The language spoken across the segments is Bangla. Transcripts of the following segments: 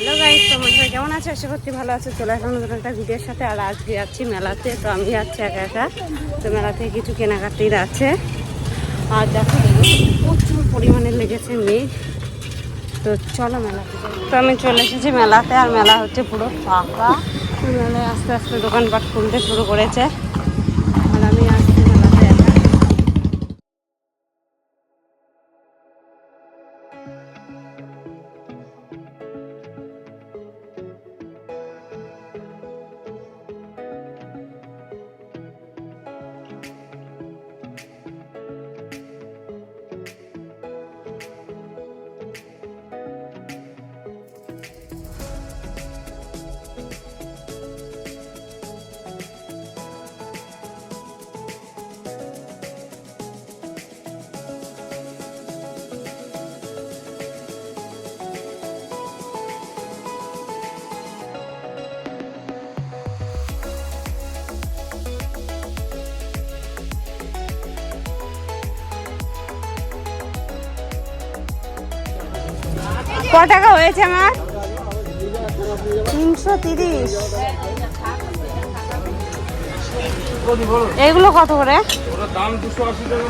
হ্যালো গাইস, তোমরা কেমন আছো? আশা করছি ভালো আছো। চলে আসলাম নতুন একটা ভিডিওর সাথে। আর আজকে যাচ্ছি মেলাতে। তো আমি যাচ্ছি একা একা। তো মেলাতে কিছু কেনাকাটির আছে। আর দেখো প্রচুর পরিমাণে লেগেছে মেঘ। তো চলো মেলাতে যাই। তো আমি চলে এসেছি মেলাতে। আর মেলা হচ্ছে পুরো ফাঁকা। মেলায় আস্তে আস্তে দোকানপাট খুলতে শুরু করেছে। আর আমি আসছি মেলাতে একা। ক টাকা হয়েছে আমার? 330। এইগুলো কত করে? দাম 280 টাকা।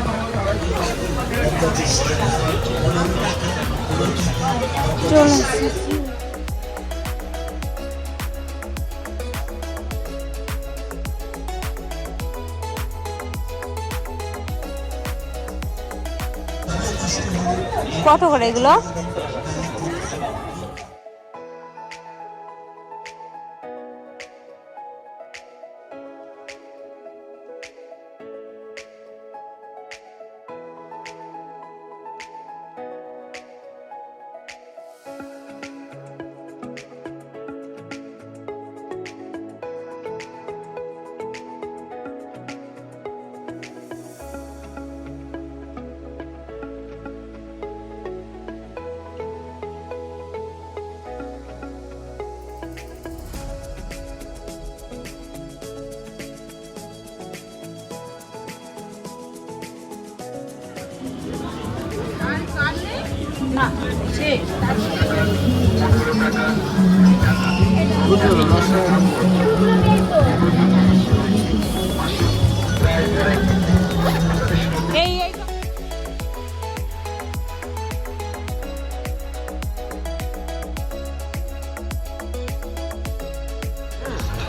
কত করে এগুলো? না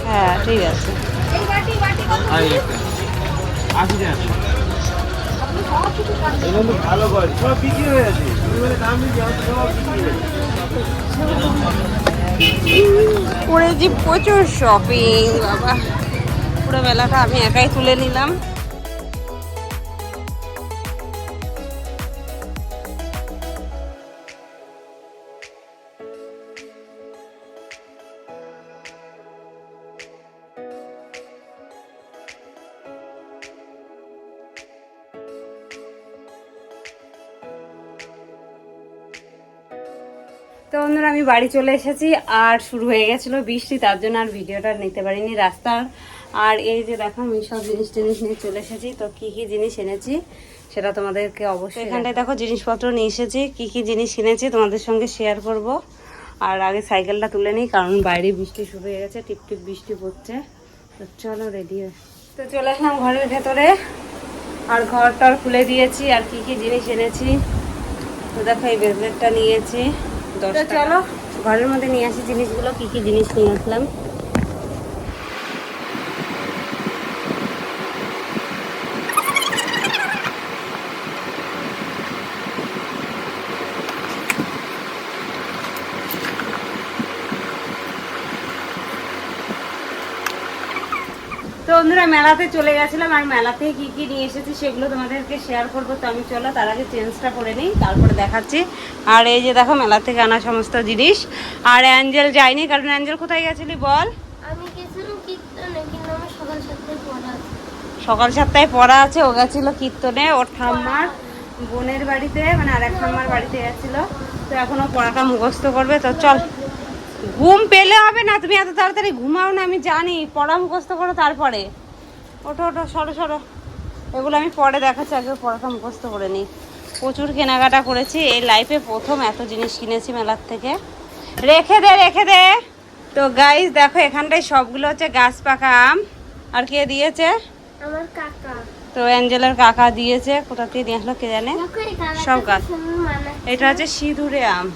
হ্যাঁ ঠিক আছে। ভালো করে সব বিক্রি হয়ে আছে। করেছি প্রচুর শপিং বাবা। পুরো মেলাটা আমি একাই তুলে নিলাম। তো বন্ধুরা আমি বাড়ি চলে এসেছি। আর শুরু হয়ে গেছিলো বৃষ্টি, তার জন্য আর ভিডিওটা নিতে পারিনি রাস্তার। আর এই যে দেখো আমি সব জিনিস টিনিস নিয়ে চলে এসেছি। তো কি কি জিনিস এনেছি সেটা তোমাদেরকে অবশ্যই, এখানটায় দেখো জিনিসপত্র নিয়ে এসেছি। কি কি জিনিস কিনেছি তোমাদের সঙ্গে শেয়ার করব। আর আগে সাইকেলটা তুলে নিই, কারণ বাইরে বৃষ্টি শুরু হয়ে গেছে, টিপটিপ বৃষ্টি পড়ছে। তো চলো রেডি হয়ে তো চলে আসলাম ঘরের ভেতরে। আর ঘরটার খুলে দিয়েছি। আর কি কি জিনিস এনেছি তো দেখো, এই ব্রেসলেটটা নিয়েছি। তো চলো ঘরের মধ্যে নিয়ে আসি জিনিসগুলো। কি কি জিনিস নিয়ে আসলাম। তো বন্ধুরা মেলাতে চলে গেছিলাম। আর মেলাতে কি কি নিয়ে এসেছি সেগুলো তোমাদেরকে শেয়ার করবো। তো আমি চলো তার আগে চেঞ্জটা করে নিই, তারপরে দেখাচ্ছি। আর এই যে দেখো মেলা থেকে আনা সমস্ত জিনিস। আর অ্যাঞ্জেল যায়নি, কারণ অ্যাঞ্জেল কোথায় গেছিলি বল? আমি গেছিলাম কীর্তনে, কিন্তু আমার সকাল 7টায় পড়া আছে। সকাল 7টায় পড়া আছে। ও গেছিল কীর্তনে, ওর ঠাম্মার বোনের বাড়িতে, মানে আর এক ঠাম্মার বাড়িতে গেছিল। তো এখনো পড়াটা মুখস্থ করবে। তো চল, ঘুম পেলে হবে না, তুমি এত তাড়াতাড়ি ঘুমাও না, আমি জানি। পড়া মুখস্থ করো তারপরে। ওঠো ওঠো, সরো সরো। এগুলো আমি পরে দেখাচ্ছি, আগে পড়াটা মুখস্থ করে নিই। প্রচুর কেনাকাটা করেছি। এই লাইফে প্রথম এত জিনিস কিনেছি মেলার থেকে। রেখে দে। তো গাইস দেখো এখানটায় সবগুলো হচ্ছে গাছ পাকা আম। আর কে দিয়েছে? আমার কাকা। তো অ্যাঞ্জেলের কাকা দিয়েছে, কোথা থেকে নিয়ে আসলো কে জানে। দেখো এই কালারটা সব কি গাছ। সুন্দর মানাচ্ছে। এটা হচ্ছে সিঁদুরে আম।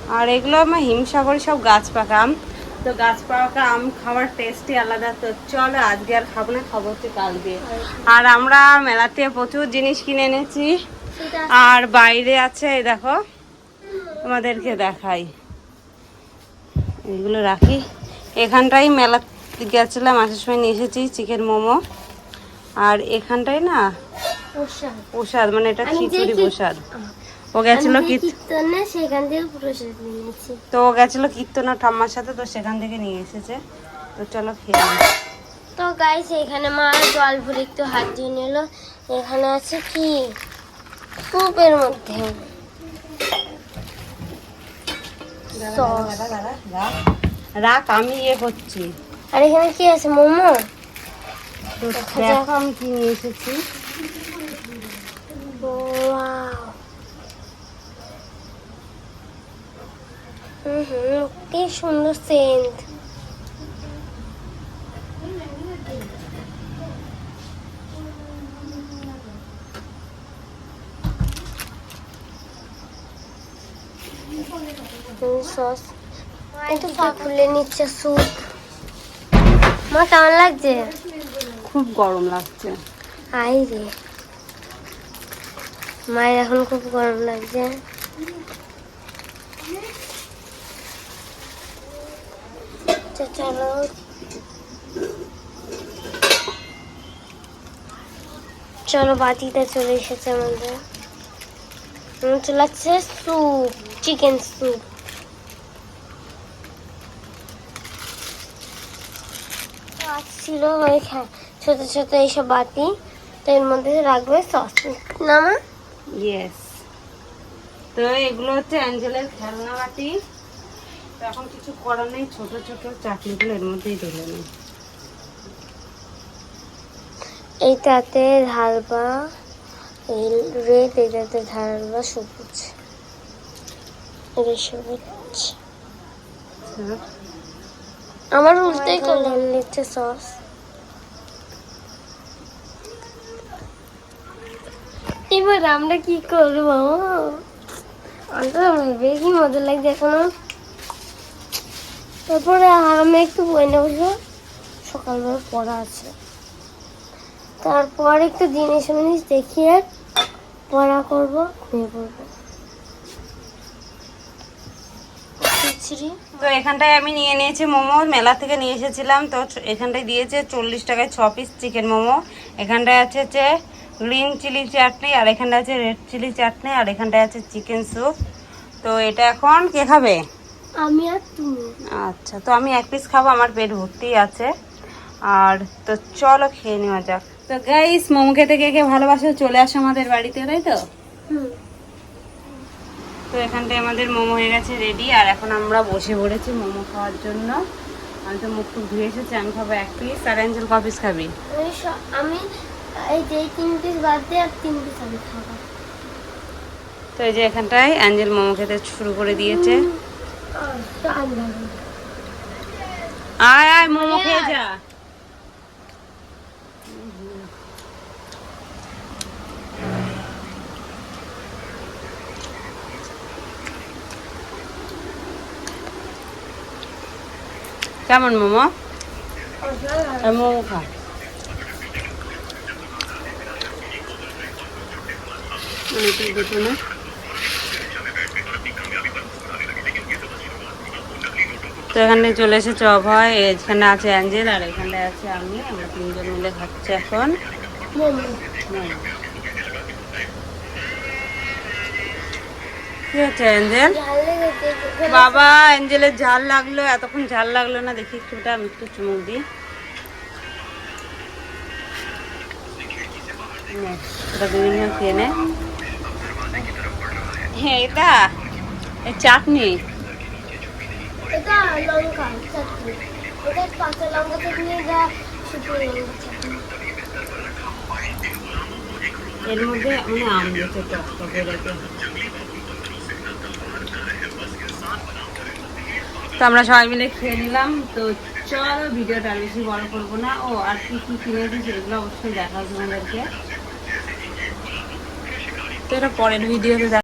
আর এগুলো আমার হিমসাগরে সব গাছ পাকা আম। তো গাছ পাকা আম খাওয়ার টেস্টই আলাদা। তো চলো আজকে আর খাবো না, খাবো হচ্ছে কালকে। আর আমরা মেলাতে প্রচুর জিনিস কিনে এনেছি। সেটা আর বাইরে আছে এই দেখো, তোমাদেরকে দেখাই, এগুলো রাখি। এখানটাই মেলা গেছিলাম, আসার সময় নিয়ে এসেছি চিকেন মোমো। আর এখানটাই না প্রসাদ। প্রসাদ, মানে এটা আমি যে খিচুড়ি কি- প্রসাদ। ও গেছিল কি, কীর্তনে সেখান থেকে প্রসাদ নিয়েছি। তো ও গেছিল কীর্তনা ঠাম্মার সাথে, তো সেখান থেকে নিয়ে এসেছে। তো চলো খেয়ে নিই। তো গাইস এখানে মা জল ভরে একটু হাত ধুয়ে নিল। এখানে আছে কি স্যুপের মধ্যে সস। রাখ আমি ইয়ে করছি। আর এখানে কি আছে মোমো। তো দেখো আমি কি নিয়ে এসেছি। ওয়াও। কি সুন্দর সেন্ট। সস একটু খুলে নিচ্ছে স্যুপ। মা কেমন লাগছে? খুব গরম লাগছে। আই রে, মায়ের এখন খুব গরম লাগছে। তো চলো চলো বাটিতে চলে এসেছে আমাদের। চলে আসছে স্যুপ, চিকেন স্যুপ। ছিল ওই ছোট ছোট এইসব বাটি, তো এর মধ্যে রাখবে সস না মা? ইয়েস। তো এগুলো হচ্ছে অ্যাঞ্জেলের খেলনা বাটি। তো এখন কিছু করার নেই, ছোট ছোট চাটনিগুলো এর মধ্যেই ঢেলে নেই। এইটাতে ঢালবা এই রেড, এটাতে ঢালবা সবুজ। এটা সবুজ। আমার উল্টেই করলাম নিচ্ছে সস। এবার আমরা কি করবো? বেশি মজা লাগছে এখনো। তারপরে আমি একটু বই নেবো, সকালবেলা পড়া আছে। তারপর একটু জিনিস দেখিয়ে পড়া করবো, ঘুমিয়ে পড়বো। তো এখানটায় আমি নিয়ে নিয়েছি মোমো, মেলা থেকে নিয়ে এসেছিলাম। তো এখানটায় দিয়েছে 40 টাকায় 6 পিস চিকেন মোমো। এখানটায় আছে হচ্ছে গ্রিন চিলি চাটনি, আর এখানটায় আছে রেড চিলি চাটনি, আর এখানটায় আছে চিকেন স্যুপ। তো এটা এখন কে খাবে? আমি আর তুমি। আচ্ছা, তো আমি 1 পিস খাবো, আমার পেট ভর্তি আছে। আর তো চলো খেয়ে নেওয়া যাক। তো গাইস মোমো খেতে কে কে ভালোবাসো চলে আসো আমাদের বাড়িতে, তাই তো? তো এখানটায় আমাদের মোমো হয়ে গেছে রেডি, আর এখন আমরা বসে পড়েছি মোমো খাওয়ার জন্য। আমি তো মুখ টুক ধুয়ে এসেছি, আমি খাবো 1 পিস। আর অ্যাঞ্জেল ক পিস খাবি? আমি এই যে 3 পিস বাদ দিয়ে আর 3 পিস আমি খাবো। তো এই যে এখানটায় অ্যাঞ্জেল মোমো খেতে শুরু করে দিয়েছে। আয় আয় মোমো খেয়ে যা। কেমন মোমো? মোমো খা। দুটো না, তো এখানে চলে এসেছে অভয়, এখানে আছে অ্যাঞ্জেল, আর এখানে আছে আমি। আমরা 3 জন মিলে খাচ্ছি এখন। কি হচ্ছে অ্যাঞ্জেল? বাবা অ্যাঞ্জেলের ঝাল লাগলো, এতক্ষণ ঝাল লাগলো না। দেখি একটুটা, আমি একটু চুমুক দিই। এটা দুজন খেয়ে নে। হ্যাঁ এটা চাটনি। এটা লঙ্কা চাটনি, এটা কাঁচা লঙ্কা চাটনি, এটা শুকনো লঙ্কা চাটনি। এর মধ্যে মানে আম দিয়েছে টক টক করে। তো আমরা সবাই মিলে খেয়ে নিলাম। তো চলো ভিডিওটা আর বেশি বড় করবো না। ও আর কি কি কিনেছি সেগুলো অবশ্যই দেখাবো তোমাদেরকে। তো এটা পরের ভিডিওতে